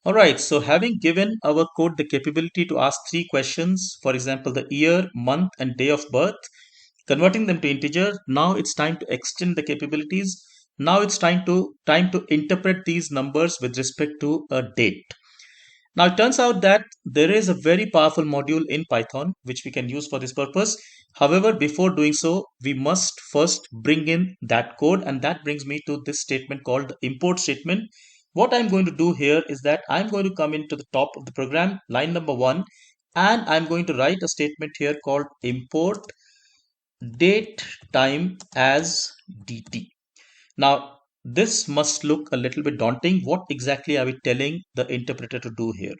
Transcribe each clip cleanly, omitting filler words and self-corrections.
All right, so having given our code the capability to ask three questions, for example, the year, month, and day of birth, converting them to integer, now it's time to extend the capabilities. Now it's time to interpret these numbers with respect to a date. Now it turns out that there is a very powerful module in Python which we can use for this purpose. However, before doing so, we must first bring in that code, and that brings me to this statement called the import statement. What I'm going to do here is that I'm going to come into the top of the program, line number 1, and I'm going to write a statement here called import date time as dt. Now, this must look a little bit daunting. What exactly are we telling the interpreter to do here?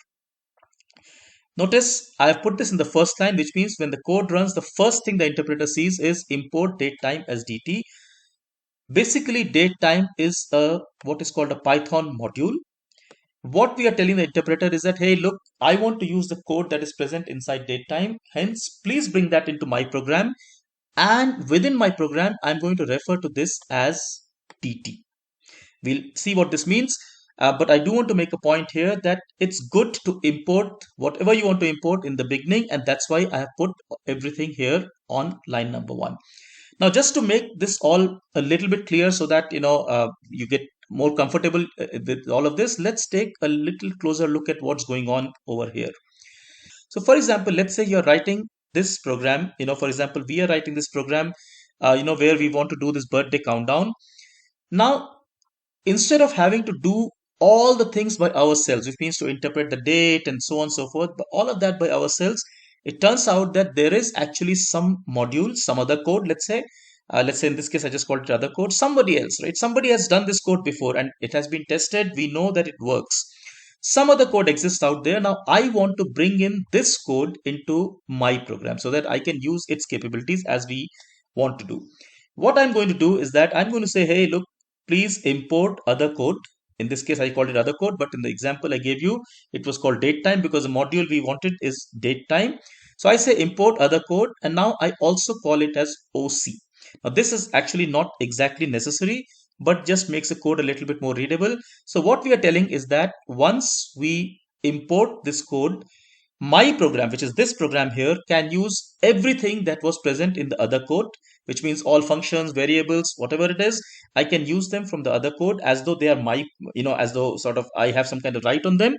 Notice I have put this in the first line, which means when the code runs, the first thing the interpreter sees is import datetime as dt. Basically, datetime is a what is called a Python module. What we are telling the interpreter is that, hey, look, I want to use the code that is present inside datetime. Hence, please bring that into my program. And within my program, I'm going to refer to this as dt. We'll see what this means. But I do want to make a point here that it's good to import whatever you want to import in the beginning, and that's why I have put everything here on line number 1. Now, just to make this all a little bit clear so that you get more comfortable with all of this, let's take a little closer look at what's going on over here. So, for example, let's say you're writing this program. For example, we are writing this program, where we want to do this birthday countdown. Now, instead of having to do all the things by ourselves, which means to interpret the date and so on and so forth, but all of that by ourselves, it turns out that there is actually some module, some other code, let's say in this case, I just called it other code, somebody else, right? Somebody has done this code before and it has been tested. We know that it works. Some other code exists out there. Now I want to bring in this code into my program so that I can use its capabilities as we want to do. What I'm going to do is that I'm going to say, hey, look, please import other code. In this case, I called it other code, but in the example I gave you, it was called datetime because the module we wanted is datetime. So I say import other code, and now I also call it as OC. Now this is actually not exactly necessary, but just makes the code a little bit more readable. So what we are telling is that once we import this code, my program, which is this program here, can use everything that was present in the other code, which means all functions, variables, whatever it is, I can use them from the other code as though they are my, as though sort of I have some kind of right on them.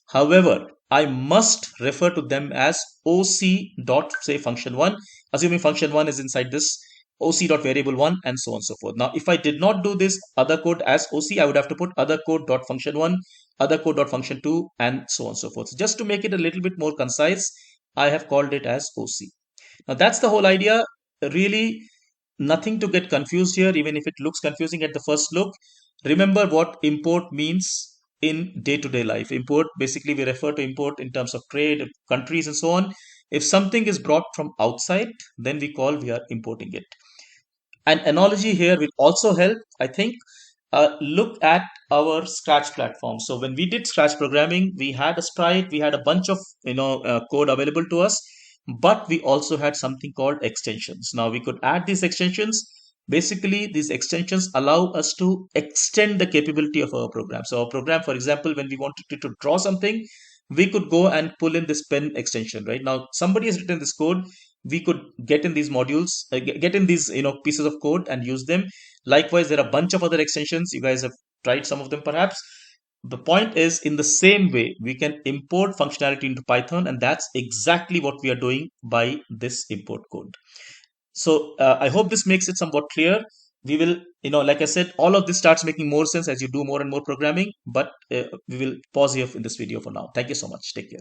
However, I must refer to them as OC dot say function one, assuming function one is inside this OC dot variable one, and so on and so forth. Now, if I did not do this other code as OC, I would have to put other code dot function one, other code dot function two, and so on and so forth. So just to make it a little bit more concise, I have called it as OC. Now that's the whole idea. Really, nothing to get confused here, even if it looks confusing at the first look. Remember what import means in day-to-day life. Import, basically we refer to import in terms of trade, countries, and so on. If something is brought from outside, then we are importing it. An analogy here will also help, I think. Look at our Scratch platform. So when we did Scratch programming, we had a sprite, we had a bunch of code available to us, but we also had something called extensions. Now we could add these extensions. Basically, these extensions allow us to extend the capability of our program. So our program, for example, when we wanted to draw something, we could go and pull in this pen extension. Right now, somebody has written this code. We could get in these modules, get in these pieces of code and use them. Likewise, there are a bunch of other extensions. You guys have tried some of them perhaps. The point is, in the same way, we can import functionality into Python, and that's exactly what we are doing by this import code. So I hope this makes it somewhat clear. We will, like I said, all of this starts making more sense as you do more and more programming, but we will pause here in this video for now. Thank you so much. Take care.